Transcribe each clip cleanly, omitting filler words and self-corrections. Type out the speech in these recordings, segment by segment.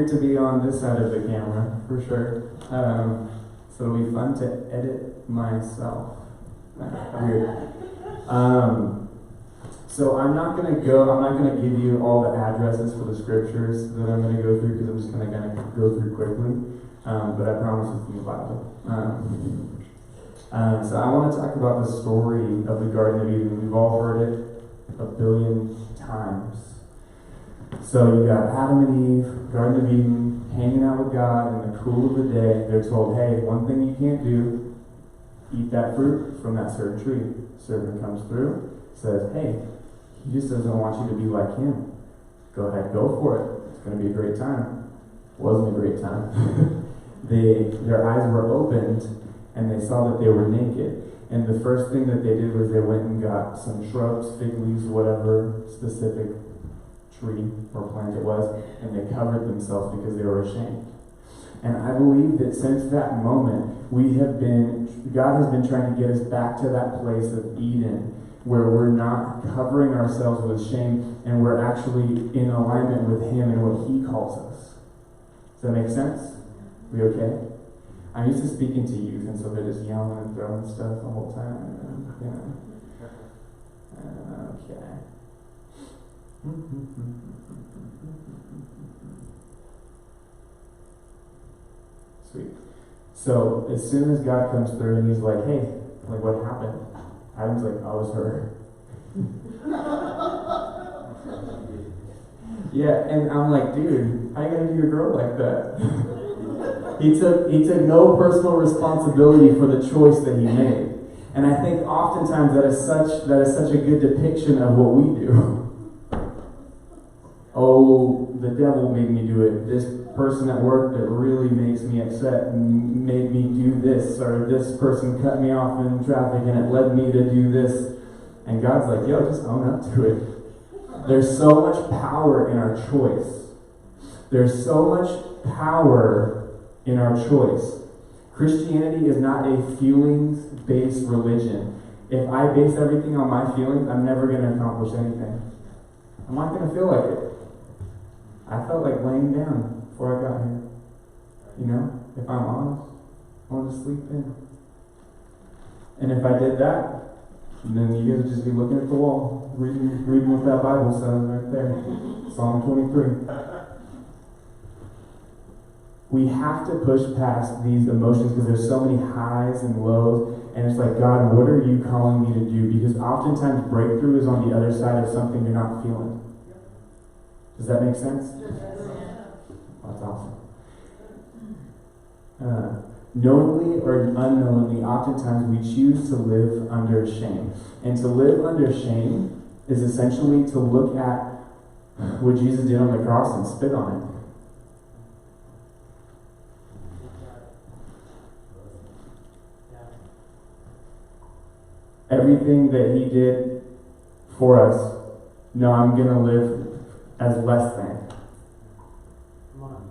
weird to be on this side of the camera, for sure. So it'll be fun to edit myself. Weird. So I'm not going to give you all the addresses for the scriptures that I'm going to go through, because I'm just going to go through quickly. But I promise it's in the Bible. So I want to talk about the story of the Garden of Eden. We've all heard it a billion times. So you got Adam and Eve, Garden of Eden, hanging out with God in the cool of the day. They're told, hey, one thing you can't do, eat that fruit from that certain tree. Servant comes through, says, hey, he just doesn't want you to be like him. Go ahead, go for it. It's going to be a great time. Wasn't a great time. Their eyes were opened, and they saw that they were naked. And the first thing that they did was they went and got some shrubs, fig leaves, whatever specific tree or plant it was, and they covered themselves because they were ashamed. And I believe that since that moment, God has been trying to get us back to that place of Eden, where we're not covering ourselves with shame, and we're actually in alignment with Him and what He calls us. Does that make sense? We okay? I'm used to speaking to youth, and so they're just yelling and throwing stuff the whole time. Okay. Sweet. So as soon as God comes through and He's like, hey, like, what happened? Adam's like, I was her. Yeah, and I'm like, dude, how you gonna do your girl like that? He took no personal responsibility for the choice that he made. And I think oftentimes that is such a good depiction of what we do. Oh, the devil made me do it. This person at work that really makes me upset made me do this, or this person cut me off in traffic and it led me to do this. And God's like, yo, just own up to it. There's so much power in our choice. There's so much power in our choice. Christianity is not a feelings-based religion. If I base everything on my feelings, I'm never going to accomplish anything. I'm not going to feel like it. I felt like laying down before I got here. You know, if I'm honest, I want to sleep in. And if I did that, then you guys would just be looking at the wall, reading what that Bible says right there. Psalm 23. We have to push past these emotions because there's so many highs and lows, and it's like, God, what are you calling me to do? Because oftentimes breakthrough is on the other side of something you're not feeling. Does that make sense? That's awesome. Knowingly or unknowingly, oftentimes we choose to live under shame. And to live under shame is essentially to look at what Jesus did on the cross and spit on it. Everything that He did for us, no, I'm going to live as less than. Come on.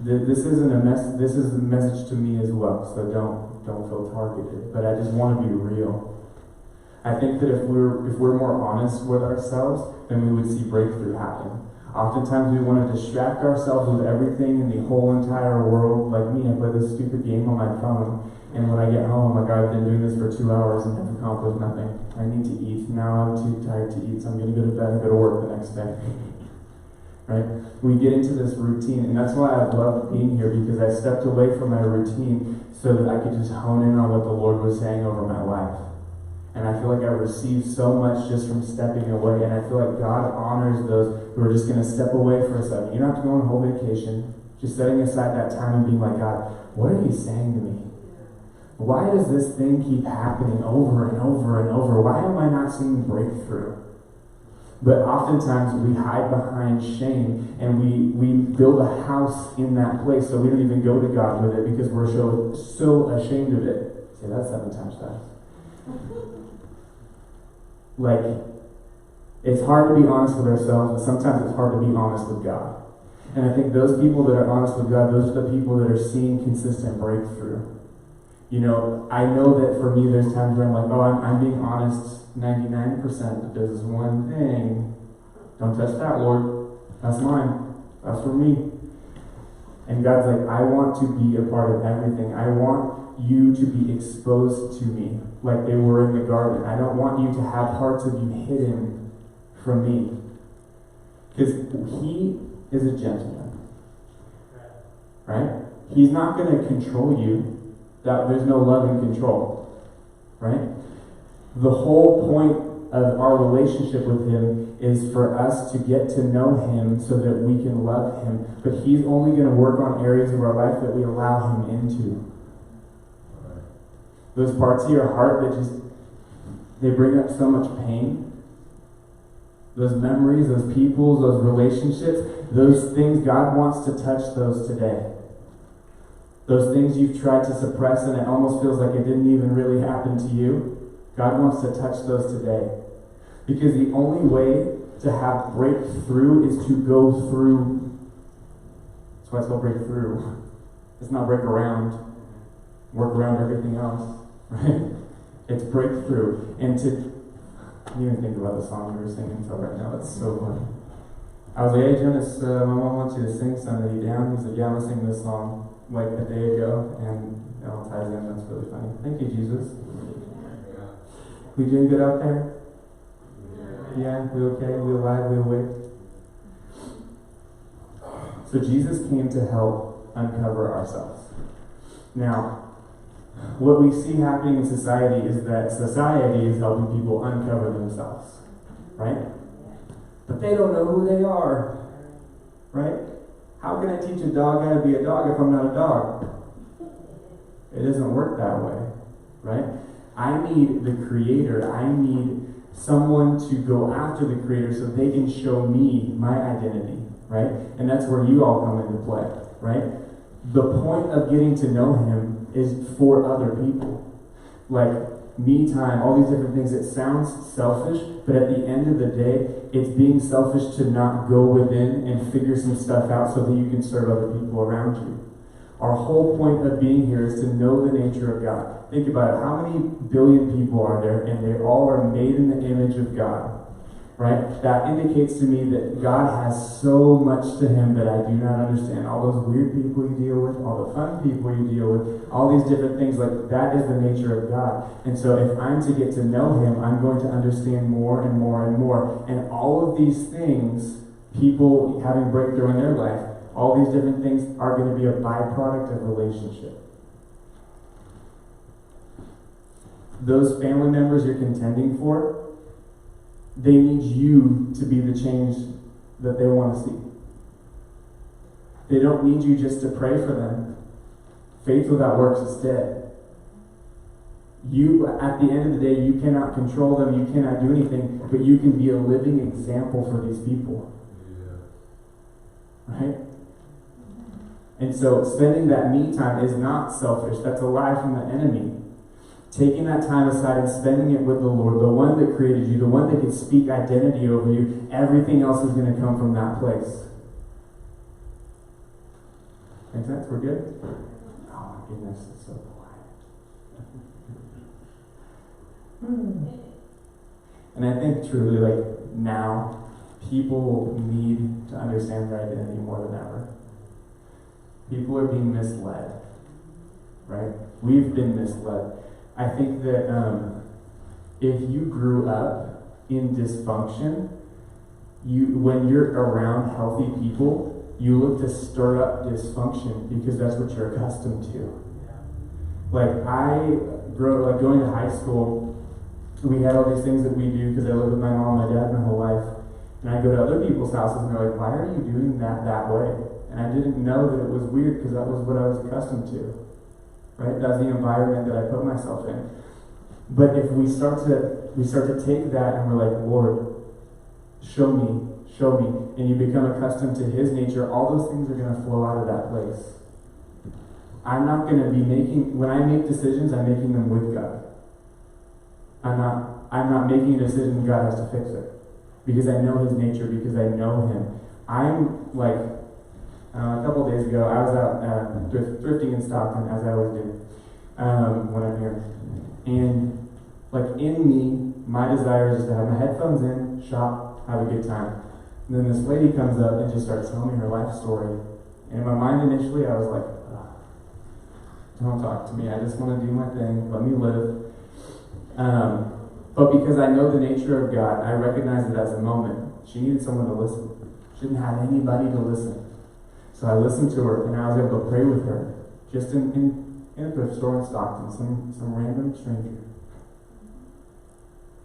This isn't a mess. This is a message to me as well. So don't feel targeted. But I just want to be real. I think that if we're more honest with ourselves, then we would see breakthrough happen. Oftentimes we want to distract ourselves with everything in the whole entire world. Like me, I play this stupid game on my phone, and when I get home, I'm like, I've been doing this for 2 hours and have accomplished nothing. I need to eat. Now I'm too tired to eat, so I'm going to go to bed and go to work the next day. Right? We get into this routine, and that's why I love being here, because I stepped away from my routine so that I could just hone in on what the Lord was saying over my life. And I feel like I received so much just from stepping away. And I feel like God honors those who are just going to step away for a second. You don't have to go on a whole vacation. Just setting aside that time and being like, God, what are you saying to me? Why does this thing keep happening over and over and over? Why am I not seeing breakthrough? But oftentimes we hide behind shame, and we build a house in that place, so we don't even go to God with it because we're so ashamed of it. Say that 7 times fast. Like, it's hard to be honest with ourselves, but sometimes it's hard to be honest with God. And I think those people that are honest with God, those are the people that are seeing consistent breakthrough. You know, I know that for me, there's times where I'm like, oh, I'm being honest 99%, but there's this one thing. Don't touch that, Lord. That's mine. That's for me. And God's like, I want to be a part of everything. I want you to be exposed to me like they were in the garden. I don't want you to have parts of you hidden from me. Because he is a gentleman. Right? He's not going to control you. There's no love and control. Right? The whole point of our relationship with him is for us to get to know him so that we can love him. But he's only going to work on areas of our life that we allow him into. Those parts of your heart that they bring up so much pain. Those memories, those people, those relationships, those things, God wants to touch those today. Those things you've tried to suppress and it almost feels like it didn't even really happen to you. God wants to touch those today. Because the only way to have breakthrough is to go through. That's why it's called breakthrough. It's not break around. Work around everything else. Right? It's breakthrough. And to, I didn't even think about the song we were singing until right now. It's so funny. I was like, hey Jonas, my mom wants you to sing something. Are you down? He's like, yeah, I'm going to sing this song like a day ago. And it all ties in. That's really funny. Thank you, Jesus. We doing good out there? Yeah, we okay? We alive? We awake? So Jesus came to help uncover ourselves. Now, what we see happening in society is that society is helping people uncover themselves. Right? But they don't know who they are. Right? How can I teach a dog how to be a dog if I'm not a dog? It doesn't work that way. Right? I need the Creator. I need someone to go after the Creator so they can show me my identity, right? And that's where you all come into play, right? The point of getting to know him is for other people. Like me time, all these different things. It sounds selfish, but at the end of the day, it's being selfish to not go within and figure some stuff out so that you can serve other people around you. Our whole point of being here is to know the nature of God. Think about it. How many billion people are there, and they all are made in the image of God? Right? That indicates to me that God has so much to him that I do not understand. All those weird people you deal with, all the fun people you deal with, all these different things, like that is the nature of God. And so if I'm to get to know him, I'm going to understand more and more and more. And all of these things, people having breakthrough in their life, all these different things are going to be a byproduct of relationship. Those family members you're contending for, they need you to be the change that they want to see. They don't need you just to pray for them. Faith without works is dead. You, at the end of the day, you cannot control them, you cannot do anything, but you can be a living example for these people. Right? And so spending that me time is not selfish. That's a lie from the enemy. Taking that time aside and spending it with the Lord, the one that created you, the one that can speak identity over you, everything else is going to come from that place. Make sense? We're good? Oh my goodness, it's so quiet. And I think truly, like, now, people need to understand their identity more than ever. People are being misled, right? We've been misled. I think that if you grew up in dysfunction, when you're around healthy people, you look to stir up dysfunction because that's what you're accustomed to. Like going to high school, we had all these things that we do because I lived with my mom and my dad my whole life. And I go to other people's houses and they're like, why are you doing that way? And I didn't know that it was weird because that was what I was accustomed to. Right? That's the environment that I put myself in. But if we start to take that and we're like, Lord, show me, and you become accustomed to his nature, all those things are going to flow out of that place. I'm not going to be when I make decisions, I'm making them with God. I'm not making a decision and God has to fix it. Because I know his nature, because I know him. I'm like, a couple of days ago, I was out thrifting in Stockton, as I always do. when I'm here. And like in me, my desire is to have my headphones in, shop, have a good time. And then this lady comes up and just starts telling me her life story. And in my mind initially, I was like, don't talk to me. I just want to do my thing. Let me live. But because I know the nature of God, I recognize it as a moment. She needed someone to listen. She didn't have anybody to listen. So I listened to her, and I was able to pray with her, just in a thrift store in Stockton, some random stranger.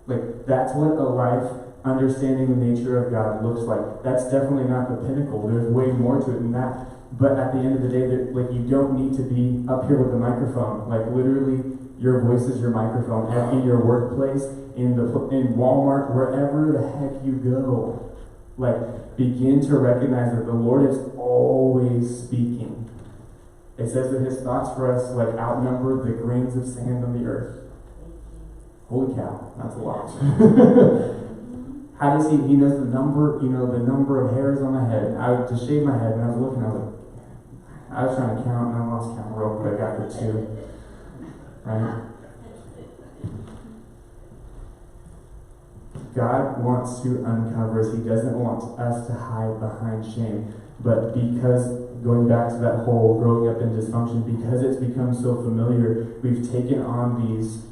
Like, that's what a life understanding the nature of God looks like. That's definitely not the pinnacle. There's way more to it than that. But at the end of the day, like, you don't need to be up here with the microphone. Like, literally, your voice is your microphone. In your workplace, in Walmart, wherever the heck you go. Like, begin to recognize that the Lord is always speaking. It says that his thoughts for us, like, outnumber the grains of sand on the earth. Holy cow, that's a lot. How does he knows the number, the number of hairs on my head. I would just shave my head, and I was looking, I was trying to count, and I lost count real quick after 2. Right? God wants to uncover us. He doesn't want us to hide behind shame. But because, going back to that whole growing up in dysfunction, because it's become so familiar, we've taken on these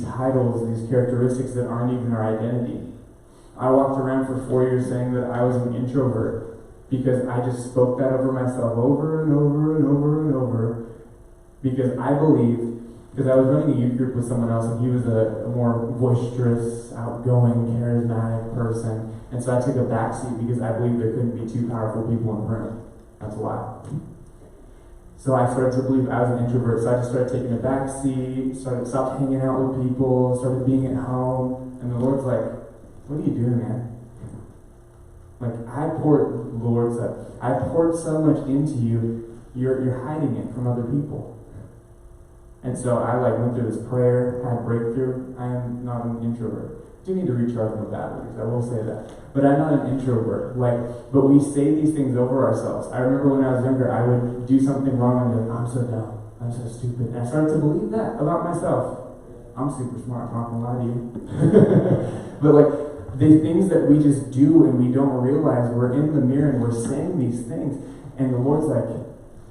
titles, these characteristics that aren't even our identity. I walked around for 4 years saying that I was an introvert because I just spoke that over myself over and over and over and over, because I believed, because I was running a youth group with someone else, and he was a more boisterous, outgoing, charismatic person. And so I took a backseat because I believed there couldn't be 2 powerful people in the room. That's why. So I started to believe I was an introvert. So I just started taking a backseat, stopped hanging out with people, started being at home. And the Lord's like, what are you doing, man? Like, I poured so much into you, you're hiding it from other people. And so I went through this prayer, had breakthrough. I am not an introvert. I do need to recharge my batteries, I will say that. But I'm not an introvert. But we say these things over ourselves. I remember when I was younger, I would do something wrong and be like, I'm so dumb, I'm so stupid. And I started to believe that about myself. I'm super smart, I'm not gonna lie to you. But the things that we just do and we don't realize, we're in the mirror and we're saying these things. And the Lord's like,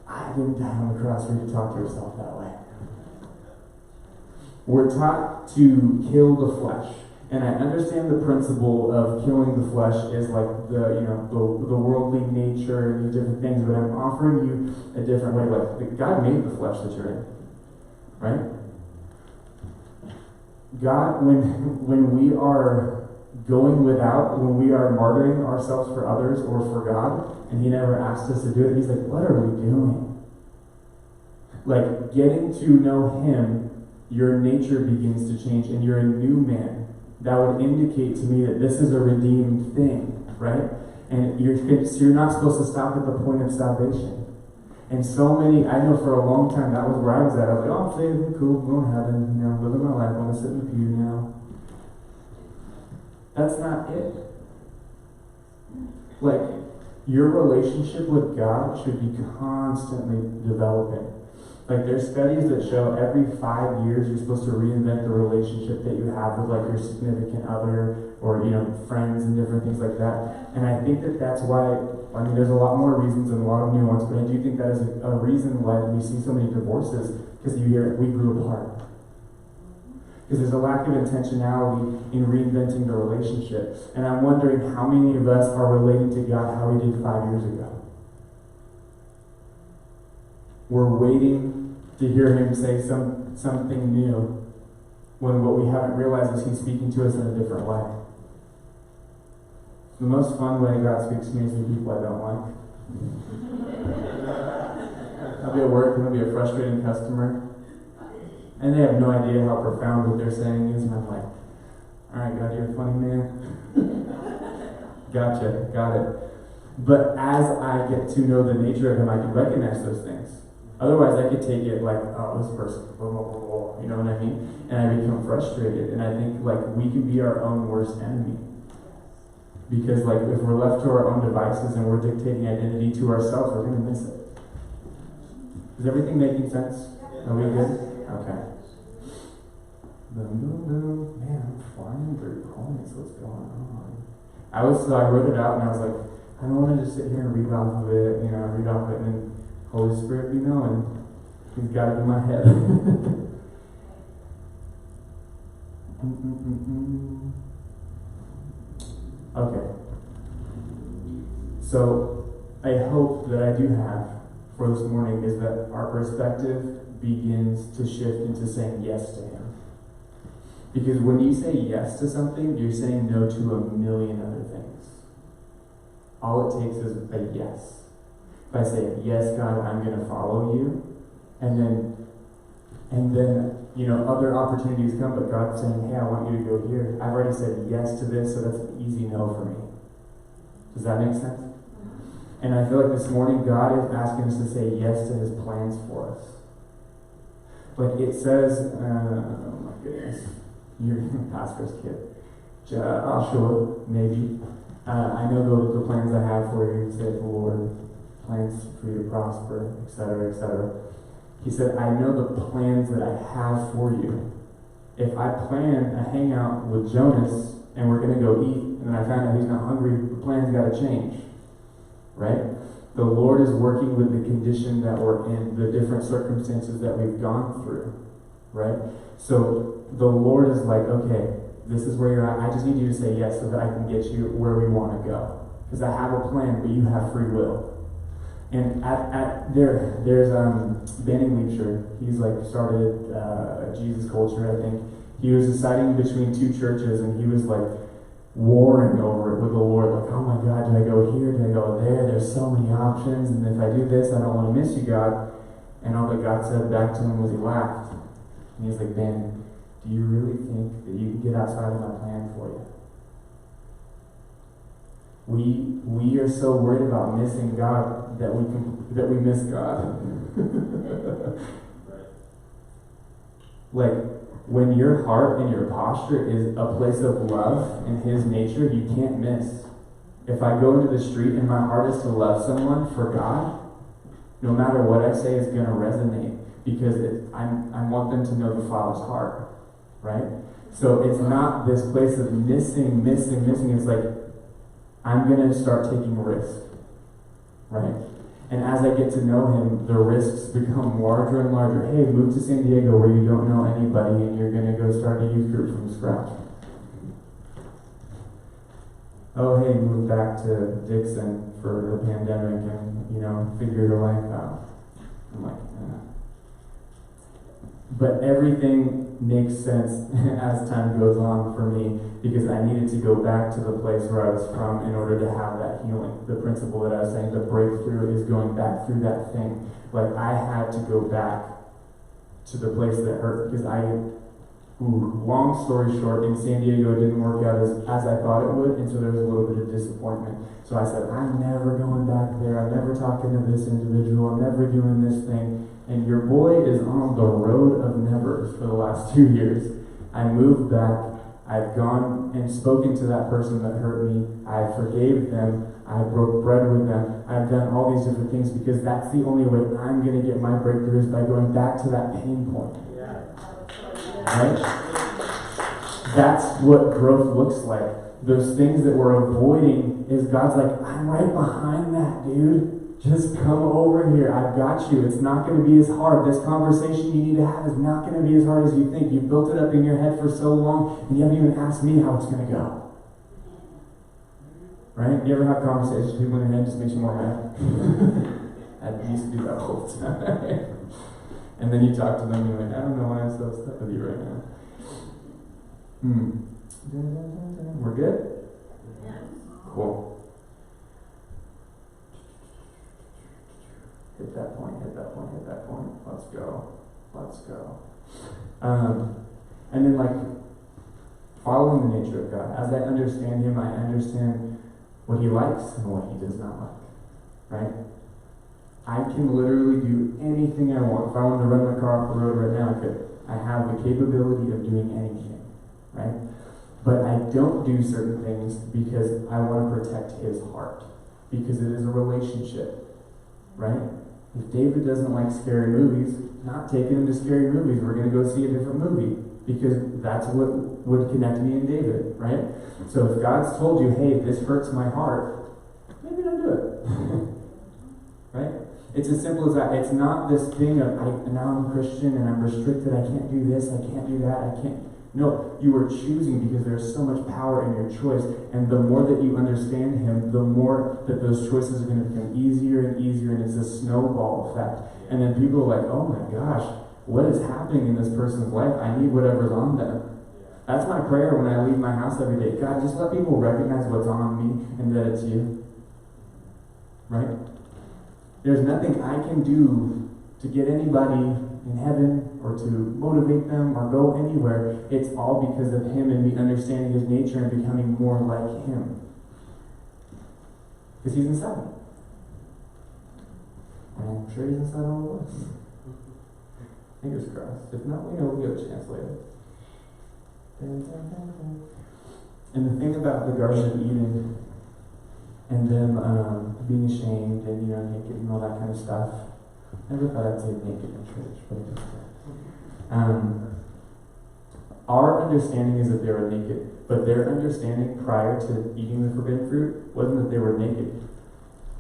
I didn't die on the cross for you to talk to yourself that way. We're taught to kill the flesh. And I understand the principle of killing the flesh is like the worldly nature and these different things, but I'm offering you a different way. Like, God made the flesh that you're in. Right? God, when we are going without, when we are martyring ourselves for others or for God, and he never asked us to do it, he's like, what are we doing? Like, getting to know him, your nature begins to change, and you're a new man. That would indicate to me that this is a redeemed thing, right? And you're not supposed to stop at the point of salvation. And so many, I know for a long time, that was where I was at. I was like, oh, I'm saved, I'm cool, I'm going to heaven, living my life, I'm going to sit in the pew now. That's not it. Like, your relationship with God should be constantly developing. Like, there's studies that show every 5 years you're supposed to reinvent the relationship that you have with, like, your significant other or, friends and different things like that. And I think that that's why, there's a lot more reasons and a lot of nuance, but I do think that is a reason why we see so many divorces, because you hear, we grew apart. Because there's a lack of intentionality in reinventing the relationship. And I'm wondering how many of us are relating to God how we did 5 years ago. We're waiting to hear him say something new, when what we haven't realized is he's speaking to us in a different way. The most fun way God speaks to me is with people I don't like. I'll be at work and I'll be a frustrating customer, and they have no idea how profound what they're saying is, and I'm like, alright, God, you're a funny man. Gotcha, got it. But as I get to know the nature of him, I can recognize those things. Otherwise, I could take it like, oh, this person, blah, blah, blah, blah, you know what I mean? And I become frustrated. And I think, we can be our own worst enemy. Because, if we're left to our own devices and we're dictating identity to ourselves, we're going to miss it. Is everything making sense? Are we good? Okay. Boom, boom, boom. Man, I'm flying through points. What's going on? I wrote it out and I was like, I don't want to just sit here and read off of it, read off of it, and then Holy Spirit be knowing. He's got it in my head. Okay. So, a hope that I do have for this morning is that our perspective begins to shift into saying yes to Him. Because when you say yes to something, you're saying no to a million other things. All it takes is a yes. If I say, yes, God, I'm going to follow you, and then other opportunities come, but God's saying, hey, I want you to go here. I've already said yes to this, so that's an easy no for me. Does that make sense? And I feel like this morning, God is asking us to say yes to His plans for us. Like it says, oh my goodness, you're a pastor's kid. Joshua, maybe. I know the plans I have for you, said the Lord, plans for you to prosper, etc., etc. He said, I know the plans that I have for you. If I plan a hangout with Jonas and we're going to go eat, and then I find out he's not hungry, the plan's got to change. Right? The Lord is working with the condition that we're in, the different circumstances that we've gone through. Right? So the Lord is like, okay, this is where you're at. I just need you to say yes so that I can get you where we want to go. Because I have a plan, but you have free will. And there's Banning Leacher. He's like started Jesus Culture, I think. He was deciding between two churches, and he was like warring over it with the Lord. Like, oh my God, do I go here? Do I go there? There's so many options, and if I do this, I don't want to miss you, God. And all that God said back to him was he laughed. And he's like, Ben, do you really think that you can get outside of my plan for you? We are so worried about missing God that we miss God. Like when your heart and your posture is a place of love in His nature, you can't miss. If I go into the street and my heart is to love someone for God, no matter what I say is going to resonate because I want them to know the Father's heart, right? So it's not this place of missing. It's like I'm going to start taking risks, right? And as I get to know Him, the risks become larger and larger. Hey, move to San Diego where you don't know anybody and you're going to go start a youth group from scratch. Oh, hey, move back to Dixon for the pandemic and, figure your life out. I'm like, But everything makes sense as time goes on for me because I needed to go back to the place where I was from in order to have that healing. The principle that I was saying, the breakthrough is going back through that thing. Like I had to go back to the place that hurt because long story short, in San Diego it didn't work out as I thought it would, and so there was a little bit of disappointment. So I said, I'm never going back there. I'm never talking to this individual. I'm never doing this thing. And your boy is on the road of nevers for the last 2 years. I moved back. I've gone and spoken to that person that hurt me. I forgave them. I broke bread with them. I've done all these different things because that's the only way I'm going to get my breakthrough is by going back to that pain point. Right? That's what growth looks like. Those things that we're avoiding is God's like, I'm right behind that, dude. Just come over here. I've got you. It's not going to be as hard. This conversation you need to have is not going to be as hard as you think. You built it up in your head for so long, and you haven't even asked me how it's going to go. Right? You ever have conversations with people in your head just makes you more mad? I used to do that all the time. And then you talk to them and you're like, I don't know why I'm so upset with you right now. We're good? Yes. Cool. Hit that point. Let's go. And then following the nature of God. As I understand Him, I understand what He likes and what He does not like. Right? I can literally do anything I want. If I wanted to run my car off the road right now, I could. I have the capability of doing anything. Right? But I don't do certain things because I want to protect His heart. Because it is a relationship. Right? If David doesn't like scary movies, not taking him to scary movies. We're going to go see a different movie because that's what would connect me and David, right? So if God's told you, hey, this hurts my heart, maybe don't do it. Right? It's as simple as that. It's not this thing of, now I'm a Christian and I'm restricted, I can't do this, I can't do that, I can't. No, you are choosing because there's so much power in your choice. And the more that you understand Him, the more that those choices are going to become easier and easier, and it's a snowball effect. And then people are like, oh my gosh, what is happening in this person's life? I need whatever's on them. That's my prayer when I leave my house every day. God, just let people recognize what's on me and that it's you. Right? There's nothing I can do to get anybody in heaven or to motivate them or go anywhere. It's all because of Him and me understanding His nature and becoming more like Him. Because He's inside me. And I'm sure He's inside all of us. Fingers crossed. If not, we'll get a chance later. And the thing about the Garden of Eden and them being ashamed and naked and all that kind of stuff. Never thought I'd say naked in church, but our understanding is that they were naked, but their understanding prior to eating the forbidden fruit wasn't that they were naked,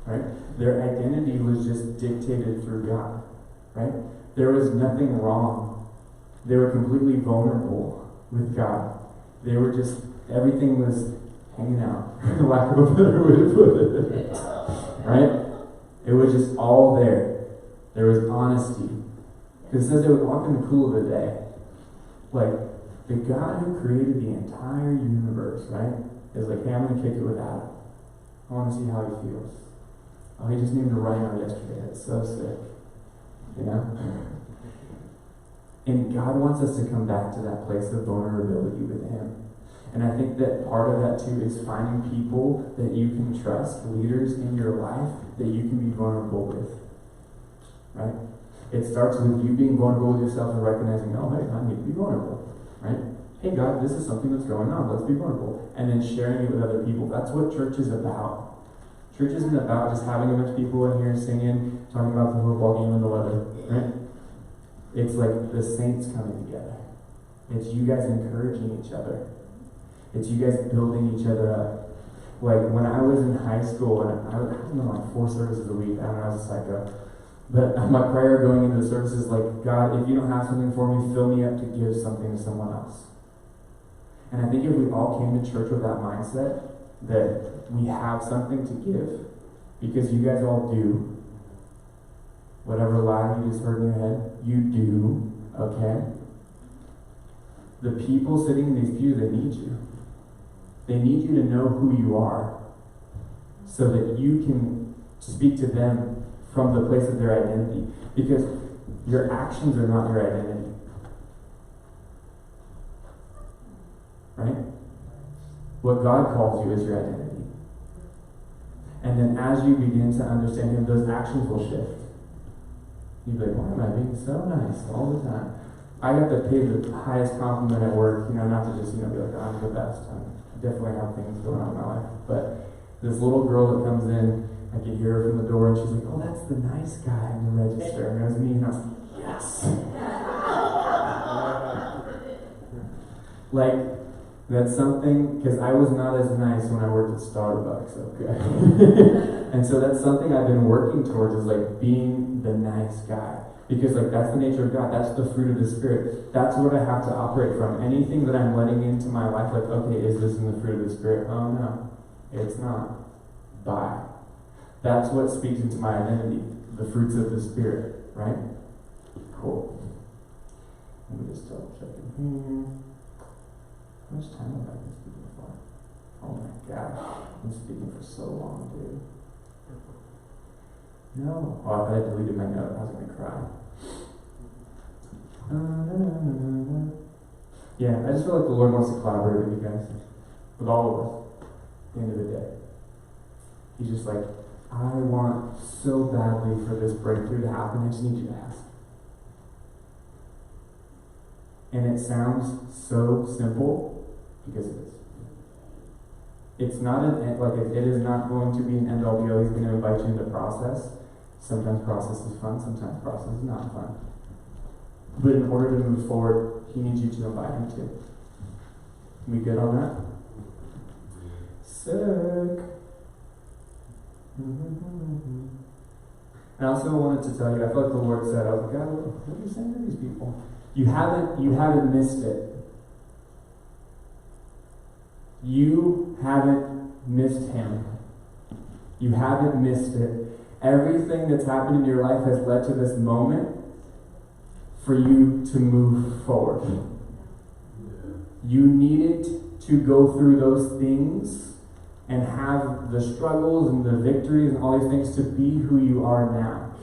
right? Their identity was just dictated through God, right? There was nothing wrong. They were completely vulnerable with God. They were just, everything was hanging out, for lack of a better way to put it, right? It was just all there. There was honesty. Because it says they would walk in the cool of the day. Like, the God who created the entire universe, right, is like, hey, I'm going to kick it with Adam. I want to see how he feels. Oh, he just named a rhino yesterday. That's so sick. And God wants us to come back to that place of vulnerability with Him. And I think that part of that too is finding people that you can trust, leaders in your life that you can be vulnerable with. Right? It starts with you being vulnerable with yourself and recognizing, oh, hey, I need to be vulnerable. Right? Hey, God, this is something that's going on. Let's be vulnerable. And then sharing it with other people. That's what church is about. Church isn't about just having a bunch of people in here singing, talking about the football game and the weather. Right? It's like the saints coming together. It's you guys encouraging each other. It's you guys building each other up. Like, when I was in high school, and I was like 4 services a week, I was a psycho. But my prayer going into the service is like, God, if you don't have something for me, fill me up to give something to someone else. And I think if we all came to church with that mindset, that we have something to give, because you guys all do, whatever lie you just heard in your head, you do, okay? The people sitting in these pews, they need you. They need you to know who you are so that you can speak to them from the place of their identity. Because your actions are not your identity. Right? What God calls you is your identity. And then as you begin to understand Him, those actions will shift. You'll be like, why am I being so nice all the time? I got to pay the highest compliment at work, not to just, be like, oh, I'm the best. I definitely have things going on in my life. But this little girl that comes in, I could hear her from the door, and she's like, oh, that's the nice guy in the register. And it was me, and I was like, yes. Like, that's something, because I was not as nice when I worked at Starbucks, okay? And so that's something I've been working towards, is like being the nice guy. Because that's the nature of God. That's the fruit of the Spirit. That's what I have to operate from. Anything that I'm letting into my life, like, okay, is this in the fruit of the Spirit? Oh, no. It's not. Bye. That's what speaks into my identity. The fruits of the Spirit. Right? Cool. Let me just double check in here. How much time have I been speaking for? Oh my gosh. I've been speaking for so long, dude. No. Oh, I thought I deleted my note. I was going to cry. Yeah, I just feel like the Lord wants to collaborate with you guys. With all of us. At the end of the day. He's just like, I want so badly for this breakthrough to happen. I just need you to ask. And it sounds so simple, because it is. It's not it is not going to be an end all be all. He's going to invite you into the process. Sometimes process is fun, sometimes process is not fun. But in order to move forward, he needs you to invite him to. We good on that? Sick. I also wanted to tell you, I feel like the Lord said, I was like, God, what are you saying to these people? You haven't missed it. You haven't missed him. You haven't missed it. Everything that's happened in your life has led to this moment for you to move forward. You needed to go through those things and have the struggles and the victories and all these things to be who you are now.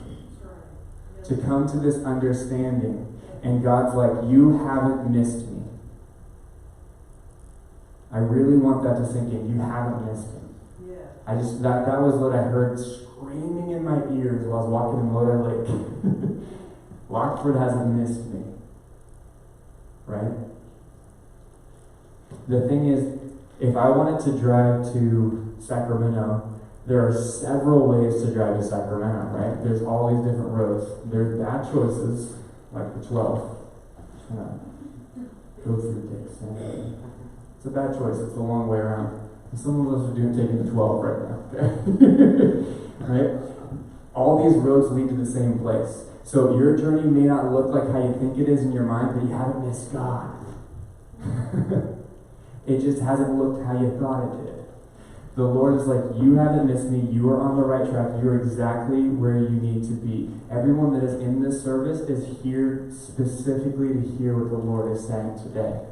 To come to this understanding. And God's like, you haven't missed me. I really want that to sink in. You haven't missed me. That was what I heard screaming in my ears while I was walking in Lodi Lake. Lockeford hasn't missed me. Right? The thing is, if I wanted to drive to Sacramento, there are several ways to drive to Sacramento, right? There's all these different roads. There's bad choices, like the 12. Go through Dix. It's a bad choice. It's a long way around. And some of us are taking the 12 right now. Okay? Right? All these roads lead to the same place. So your journey may not look like how you think it is in your mind, but you haven't missed God. It just hasn't looked how you thought it did. The Lord is like, you haven't missed me. You are on the right track. You're exactly where you need to be. Everyone that is in this service is here specifically to hear what the Lord is saying today.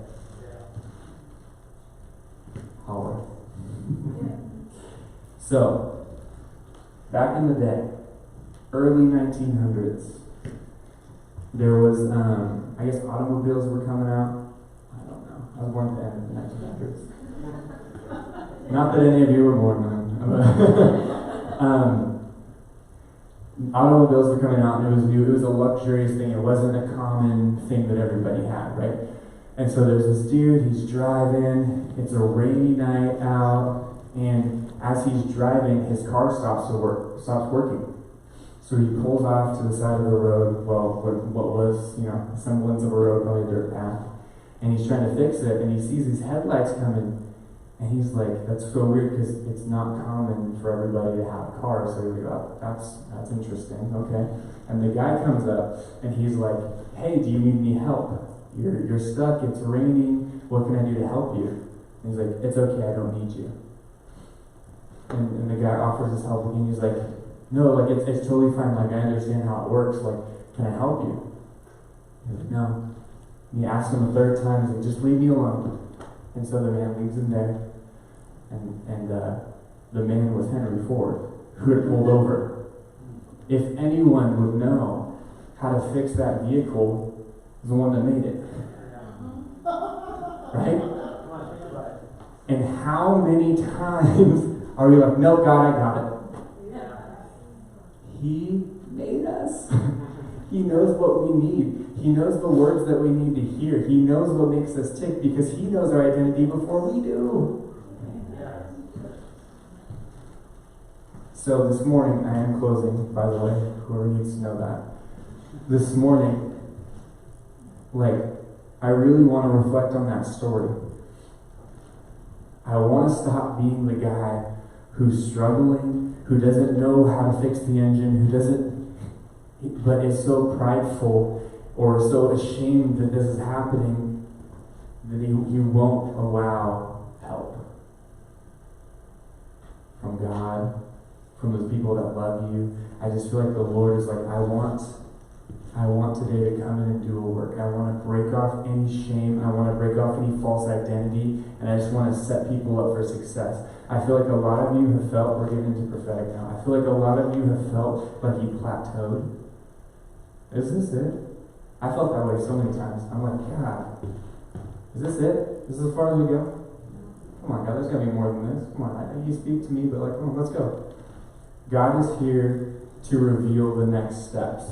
Holler. So, back in the day, early 1900s, there was, I guess automobiles were coming out. I don't know. I was born at the end of the 1900s. Not that any of you were born then. Automobiles were coming out, and it was new. It was a luxurious thing. It wasn't a common thing that everybody had, right? And so there's this dude, he's driving, it's a rainy night out, and as he's driving, his car stops working. So he pulls off to the side of the road, well, what was, a semblance of a road, probably a dirt path, and he's trying to fix it, and he sees these headlights coming, and he's like, that's so weird, because it's not common for everybody to have cars, so he's like, oh, that's interesting, okay. And the guy comes up, and he's like, hey, do you need any help? You're stuck, it's raining, what can I do to help you? And he's like, it's okay, I don't need you. And the guy offers his help, and he's like, no, like, it's totally fine, like, I understand how it works, like, can I help you? He's like, no. And he asks him a third time, he's like, just leave me alone. And so the man leaves him there, and the man was Henry Ford, who had pulled over. If anyone would know how to fix that vehicle, it was the one that made it. Right? And how many times are we like, no, God, I got it. He made us. He knows what we need. He knows the words that we need to hear. He knows what makes us tick because he knows our identity before we do. So this morning, I am closing, by the way, whoever needs to know that. This morning, I really want to reflect on that story. I want to stop being the guy who's struggling, who doesn't know how to fix the engine, but is so prideful or so ashamed that this is happening that he won't allow help from God, from those people that love you. I just feel like the Lord is like, I want today to come in and do a work. I want to break off any shame. I want to break off any false identity. And I just want to set people up for success. I feel like a lot of you have felt, we're getting into prophetic now. I feel like a lot of you have felt like you plateaued. Is this it? I felt that way so many times. I'm like, God, is this it? Is this as far as we go? Come on, God, there's got to be more than this. Come on, you speak to me, but come on, let's go. God is here to reveal the next steps.